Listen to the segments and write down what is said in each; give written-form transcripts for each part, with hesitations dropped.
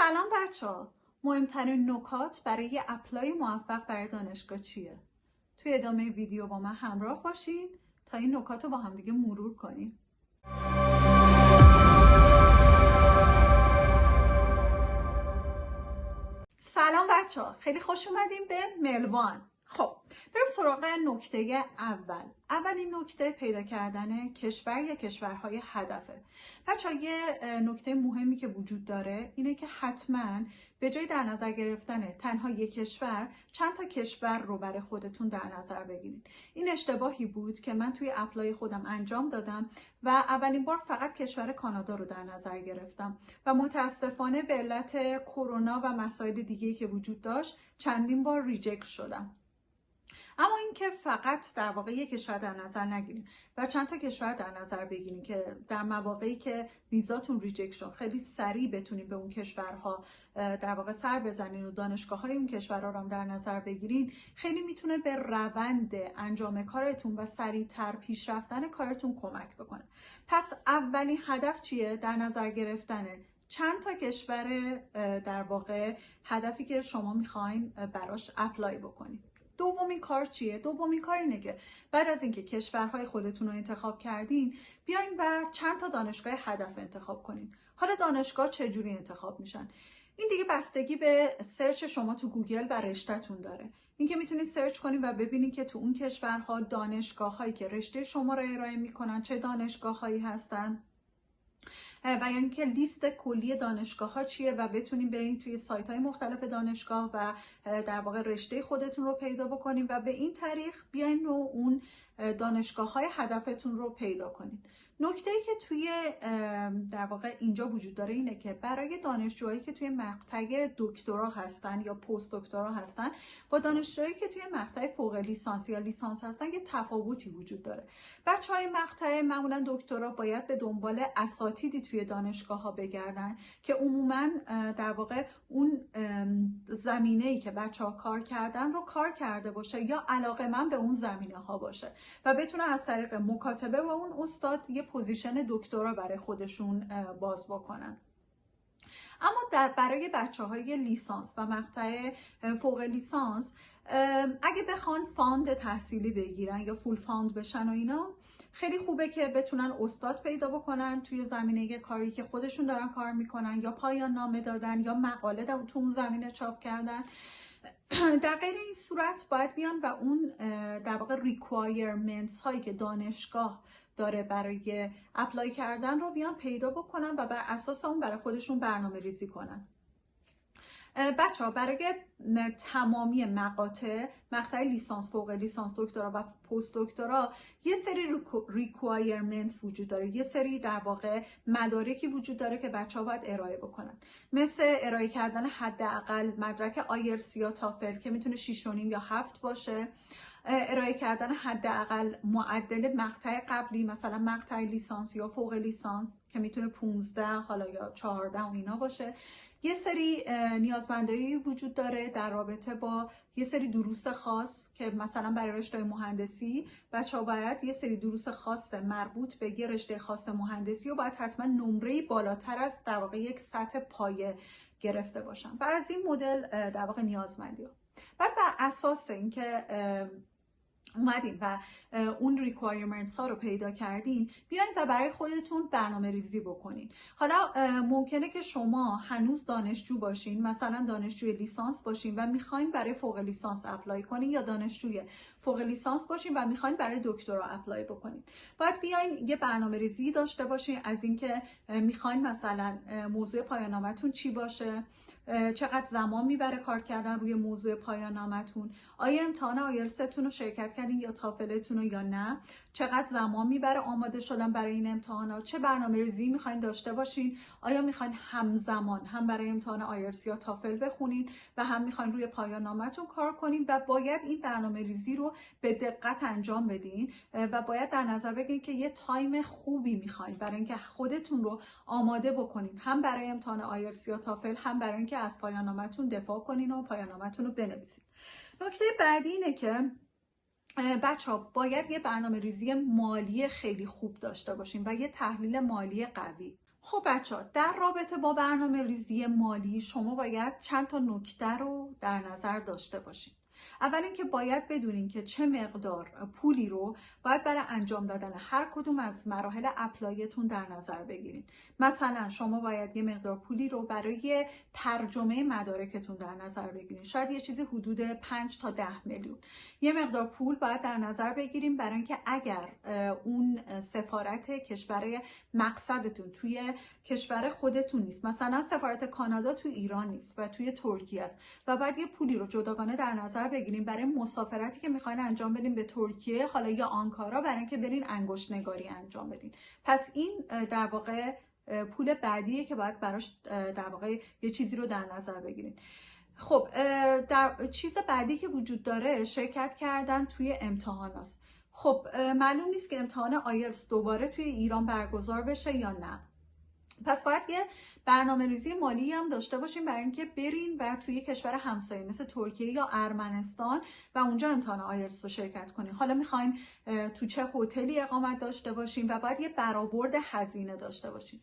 سلام بچه‌ها. مهمترین نکات برای اپلای موفق برای دانشگاه چیه؟ توی ادامه ویدیو با من همراه باشین تا این نکات رو با هم دیگه مرور کنیم. سلام بچه‌ها، خیلی خوش اومدیم به ملوان. خب بریم سراغ نکته اولین نکته پیدا کردن کشور یا کشورهای هدفه. بچه‌ها یه نکته مهمی که وجود داره اینه که حتما به جای در نظر گرفتن تنها یک کشور چند تا کشور رو برای خودتون در نظر بگیرید. این اشتباهی بود که من توی اپلای خودم انجام دادم و اولین بار فقط کشور کانادا رو در نظر گرفتم و متاسفانه به علت کرونا و مسائل دیگه‌ای که وجود داشت چندین بار ریجکت شدم. اما اینکه فقط در واقع یک کشور در نظر نگیرید و چند تا کشور در نظر بگیرید که در مواقعی که ویزاتون ریجکت شد خیلی سریع بتونید به اون کشورها در واقع سر بزنید و دانشگاه‌های اون کشورها رو هم در نظر بگیرید، خیلی میتونه به روند انجام کارتون و سریعتر پیش رفتن کارتون کمک بکنه. پس اولین هدف چیه؟ در نظر گرفتن چند تا کشور در واقع هدفی که شما میخواین براش اپلای بکنید. دومین کار چیه؟ دومین کار اینه که بعد از اینکه کشورهای خودتون رو انتخاب کردین بیاین و چند تا دانشگاه هدف انتخاب کنین. حالا دانشگاه چجوری انتخاب میشن؟ این دیگه بستگی به سرچ شما تو گوگل و رشته‌تون داره. اینکه میتونید سرچ کنید و ببینید که تو اون کشورها دانشگاه‌هایی که رشته شما رو ارائه میکنن چه دانشگاه‌هایی هستن و یعنی که لیست کلی دانشگاه ها چیه و بتونین برین توی سایت های مختلف دانشگاه و در واقع رشته خودتون رو پیدا بکنین و به این طریق بیاین و اون دانشگاه های هدفتون رو پیدا کنین. نکته ای که توی در واقع اینجا وجود داره اینه که برای دانشجوهایی که توی مقطع دکترا هستن یا پست دکترا هستن با دانشجوهایی که توی مقطع فوق لیسانس یا لیسانس هستن یه تفاوتی وجود داره. بچهای مقطع معمولا دکترا باید به دنبال اساتیدی توی دانشگاه ها بگردن که عموما در واقع اون زمینه‌ای که بچه‌ها کار کردن رو کار کرده باشه یا علاقه‌مند به اون زمینه ها باشه و بتونه از طریق مکاتبه با اون استاد یه پوزیشن دکترا برای خودشون باز بکنن. اما برای بچه‌های لیسانس و مقطع فوق لیسانس اگه بخوان فاند تحصیلی بگیرن یا فول فاند بشن و اینا، خیلی خوبه که بتونن استاد پیدا بکنن توی زمینه کاری که خودشون دارن کار میکنن یا پایان نامه دادن یا مقاله تو اون زمینه چاپ کردن. در غیر این صورت باید بیان و اون در واقع requirements هایی که دانشگاه داره برای اپلای کردن رو بیان پیدا بکنن و بر اساس اون برای خودشون برنامه ریزی کنن. بچه ها برای تمامی مقطع لیسانس، فوق لیسانس، دکترا و پست دکترا یه سری requirements وجود داره، یه سری در واقع مدارکی وجود داره که بچه ها باید ارائه بکنن، مثل ارائه کردن حداقل مدرک آیلتس یا تافل که میتونه 6.5 یا 7 باشه، ارائه کردن حداقل معدل مقطع قبلی مثلا مقطع لیسانس یا فوق لیسانس که میتونه 15 حالا یا 14 و اینا باشه. یه سری نیازمندایی وجود داره در رابطه با یه سری دروس خاص که مثلا برای رشته مهندسی بچه‌ها باید یه سری دروس خاص مربوط به یه رشته خاص مهندسی و باید حتما نمره بالاتر از در واقع یک سطح پایه گرفته باشن و از این مدل در واقع نیازمندی ها. بعد بر اساس اینکه اومدین و اون ریکوایرمنتس ها رو پیدا کردین، بیاین و برای خودتون برنامه ریزی بکنین. حالا ممکنه که شما هنوز دانشجو باشین، مثلا دانشجوی لیسانس باشین و میخواین برای فوق لیسانس اپلای کنین، یا دانشجوی فوق لیسانس باشین و میخواین برای دکترا اپلای بکنین. باید بیاین یه برنامه ریزی داشته باشین از اینکه میخواین مثلا موضوع پایان نامتون چی باشه، چقدر زمان میبره کار کردن روی موضوع پایان نامتون، آیا امتحان آیلتستون رو شرکت کردین یا تافلتون رو یا نه، چقدر زمان میبره آماده شدن برای این امتحانات، چه برنامه ریزی میخواین داشته باشین، آیا میخواین همزمان هم برای امتحان آیلتس یا تافل بخونین و هم میخواین روی پایان نامتون کار کنین و باید این برنامه ریزی رو به دقت انجام بدین و باید در نظر بگیرین که یه تایم خوبی میخواین برای اینکه خودتون رو آماده بکنین هم برای امتحان آیلتس یا تافل، هم برای اینکه از پایان نامتون دفاع کنین و پایان نامتون رو بنویسین. نکته بعدی اینه که بچه‌ها باید یه برنامه ریزی مالی خیلی خوب داشته باشین و یه تحلیل مالی قوی. خب بچه ها، در رابطه با برنامه ریزی مالی شما باید چند تا نکته رو در نظر داشته باشید. اول اینکه باید بدونین که چه مقدار پولی رو باید برای انجام دادن هر کدوم از مراحل اپلایتون در نظر بگیرید. مثلا شما باید یه مقدار پولی رو برای ترجمه مدارکتون در نظر بگیرید، شاید یه چیزی حدود 5 تا 10 میلیون. یه مقدار پول باید در نظر بگیریم برای اینکه اگر اون سفارت کشور مقصدتون توی کشور خودتون نیست، مثلا سفارت کانادا توی ایران نیست و توی ترکیه است و بعد یه پولی رو جداگانه در نظر بگیریم برای مسافرتی که میخواین انجام بدین به ترکیه، حالا یا آنکارا، برای اینکه برین انگشت نگاری انجام بدین. پس این در واقع پول بعدیه که باید براش در واقع یه چیزی رو در نظر بگیرین. خب در چیز بعدی که وجود داره شرکت کردن توی امتحان است. خب معلوم نیست که امتحان آیلتس دوباره توی ایران برگزار بشه یا نه. پس باید یه برنامه ریزی مالی هم داشته باشیم برای اینکه برین و توی کشور همسایه مثل ترکیه یا ارمنستان و اونجا امتحان آیلتس رو شرکت کنین. حالا میخواین تو چه هتلی اقامت داشته باشین و باید یه برآورد هزینه داشته باشین.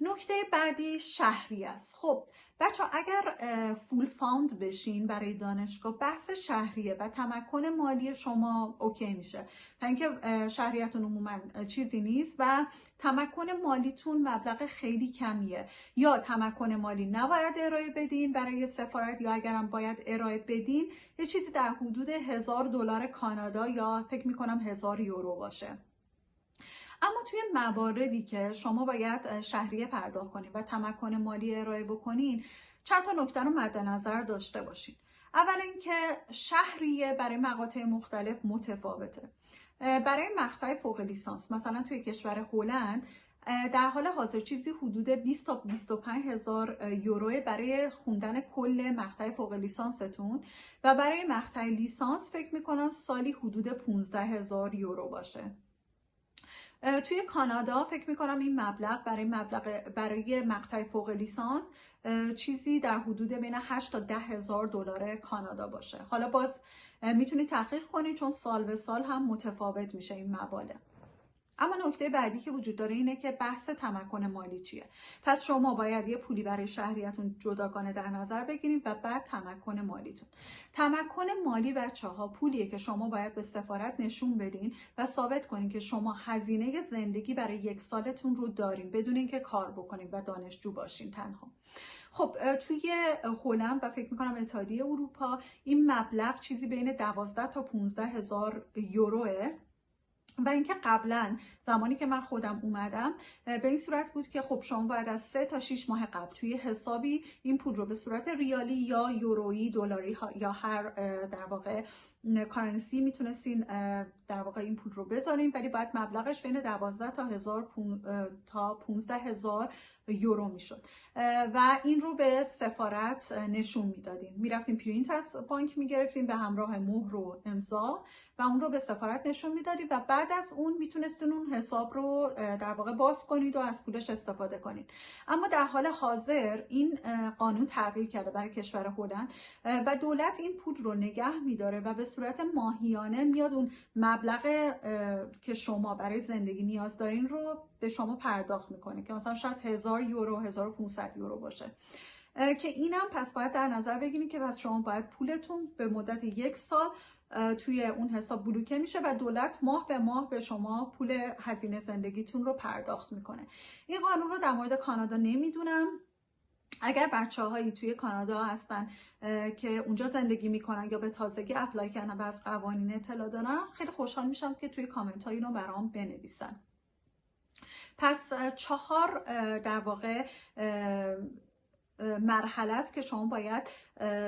نکته بعدی شهریه است. خب بچه ها، اگر فول فاند بشین برای دانشگاه، بحث شهریه و تمکن مالی شما اوکی میشه. اینکه شهریتون عموما چیزی نیست و تمکن مالیتون مبلغ خیلی کمیه، یا تمکن مالی نباید ارائه بدین برای سفارت، یا اگرم باید ارائه بدین یه چیزی در حدود $1000 کانادا یا فکر میکنم 1000 یورو باشه. اما توی مواردی که شما باید شهریه پرداخت کنین و تمکن مالی ارائه بکنین، چند تا نکته رو مد نظر داشته باشین. اول اینکه شهریه برای مقاطع مختلف متفاوته. برای مقطع فوق لیسانس مثلا توی کشور هلند در حال حاضر چیزی حدود 20 تا 25 هزار یورو برای خوندن کل مقطع فوق لیسانستون و برای مقطع لیسانس فکر میکنم سالی حدود 15,000 یورو باشه. توی کانادا فکر میکنم این مبلغ برای مقطع فوق لیسانس چیزی در حدود بین 8 تا 10,000 دلار کانادا باشه. حالا باز میتونید تحقیق کنید چون سال به سال هم متفاوت میشه این مبالغ. اما نکته بعدی که وجود داره اینه که بحث تمکن مالی چیه. پس شما باید یه پولی برای شهریتون جداگانه در نظر بگیرید و بعد تمکن مالیتون. تمکن مالی بچه‌ها پولیه که شما باید به سفارت نشون بدین و ثابت کنین که شما هزینه زندگی برای 1 سالتون رو دارین بدون اینکه کار بکنین و دانشجو باشین تنها. خب توی هلند و فکر میکنم اتحادیه اروپا این مبلغ چیزی بین 12 تا 15,000 یوروه و اینکه قبلا زمانی که من خودم اومدم به این صورت بود که خب شما باید از 3 تا 6 ماه قبل توی حسابی این پول رو به صورت ریالی یا یورویی، دلاری یا هر در واقع کارنسی میتونستین در واقع این پول رو بذارین، ولی باید مبلغش بین 12 تا 15,000 یورو میشد و این رو به سفارت نشون میدادین. میرفتین پرینت از بانک میگرفتین به همراه مهر و امضا و اون رو به سفارت نشون میدادید و بعد از اون میتونستین اون حساب رو در واقع باز کنید و از پولش استفاده کنید. اما در حال حاضر این قانون تغییر کرده برای کشور هلند و دولت این پول رو نگه میداره و به صورت ماهیانه میاد اون مبلغ که شما برای زندگی نیاز دارین رو به شما پرداخت میکنه که مثلا شاید 1000 یورو 1500 یورو باشه که اینم پس باید در نظر بگیرید که پس شما باید پولتون به مدت 1 سال توی اون حساب بلوکه میشه و دولت ماه به ماه به شما پول هزینه زندگیتون رو پرداخت میکنه. این قانون رو در مورد کانادا نمیدونم. اگر بچه‌هایی توی کانادا هستن که اونجا زندگی میکنن یا به تازگی اپلای کردن و از قوانین اطلاع دارن، خیلی خوشحال میشم که توی کامنت ها اینو برام بنویسن. پس 4 در واقع مرحله است که شما باید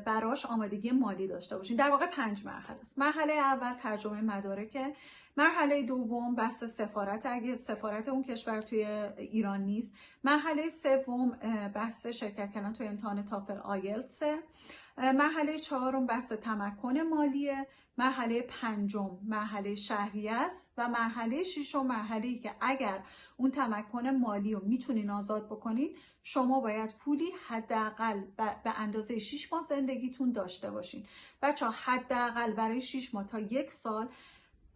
براش آمادگی مالی داشته باشین. در واقع 5 مرحله است. مرحله اول ترجمه مدارکه. مرحله دوم بحث سفارت اگه سفارت اون کشور توی ایران نیست. مرحله سوم بحث شرکت کردن توی امتحان تافل آیلتس. مرحله چهارم بحث تمکن مالیه. مرحله پنجم مرحله شهریه است و مرحله ششم مرحله‌ای که اگر اون تمکن مالی رو میتونین آزاد بکنین، شما باید پولی حداقل به اندازه 6 ماه زندگیتون داشته باشین. بچه‌ها حداقل برای 6 ماه تا 1 سال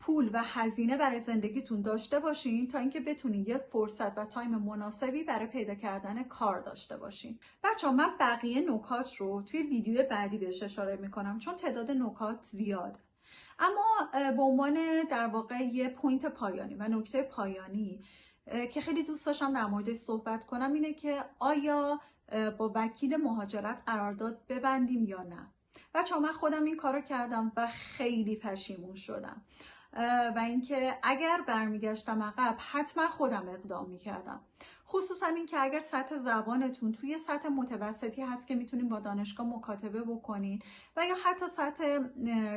پول و هزینه برای زندگیتون داشته باشین تا اینکه بتونین یه فرصت و تایم مناسبی برای پیدا کردن کار داشته باشین. بچه‌ها من بقیه نکات رو توی ویدیو بعدی بهش اشاره میکنم چون تعداد نکات زیاده. اما به عنوان در واقع یه پوینت پایانی و نکته پایانی که خیلی دوست داشتم در موردش صحبت کنم اینه که آیا با وکیل مهاجرت قرارداد ببندیم یا نه. بچه‌ها من خودم این کارو کردم و خیلی پشیمون شدم و اینکه اگر برمیگشتم عقب حتما خودم اقدام میکردم، خصوصا اینکه اگر سطح زبانتون توی سطح متوسطی هست که میتونین با دانشگاه مکاتبه بکنین و یا حتی سطح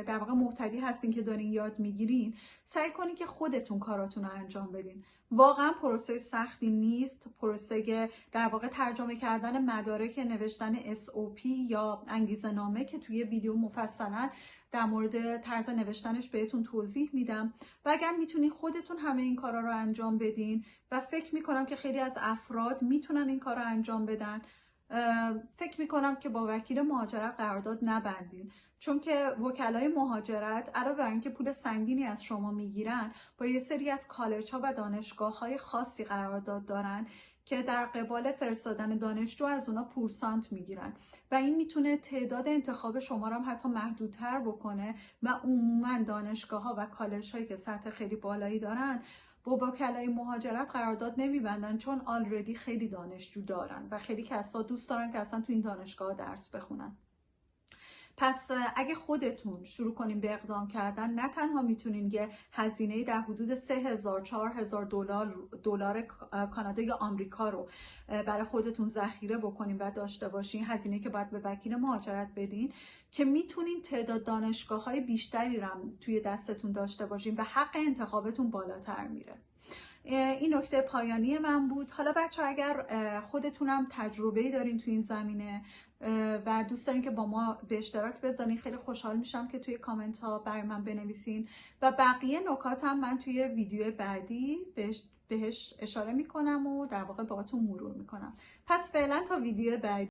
در واقع مبتدی هستین که دارین یاد میگیرین، سعی کنین که خودتون کاراتون رو انجام بدین. واقعا پروسه سختی نیست. پروسه در واقع ترجمه کردن مدارک، نوشتن SOP یا انگیزه نامه که توی ویدیو مفصلا در مورد طرز نوشتنش بهتون توضیح میدم و اگر میتونین خودتون همه این کارا رو انجام بدین و فکر میکنم که خیلی از افراد میتونن این کار رو انجام بدن، فکر میکنم که با وکیل مهاجرت قرارداد نبندین، چون که وکلای مهاجرت علاوه بر اینکه پول سنگینی از شما میگیرن با یه سری از کالج ها و دانشگاه های خاصی قرارداد دارن که در قبال فرستادن دانشجو از اونا پورسانت میگیرن و این میتونه تعداد انتخاب شما رو هم حتی محدودتر بکنه و عموما دانشگاه ها و کالج هایی که سطح خیلی بالایی دارن با وکلای مهاجرت قرارداد نمیبندن، چون آلردی خیلی دانشجو دارن و خیلی کسا دوست دارن که اصلا تو این دانشگاه درس بخونن. پس اگه خودتون شروع کنین به اقدام کردن، نه تنها میتونین یه هزینه در حدود 3000 4000 دلار کانادا یا آمریکا رو برای خودتون ذخیره بکنین و داشته باشین، هزینه که باید به وکیل مهاجرت بدین، که میتونین تعداد دانشگاه‌های بیشتری رو توی دستتون داشته باشین و حق انتخابتون بالاتر میره. این نکته پایانی من بود. حالا بچه اگر خودتونم تجربه‌ای دارین تو این زمینه و دوست دارین که با ما به اشتراک بذارین، خیلی خوشحال میشم که توی کامنت ها برای من بنویسین و بقیه نکاتم من توی ویدیو بعدی بهش اشاره میکنم و در واقع باهاتون مرور میکنم. پس فعلا تا ویدیو بعدی.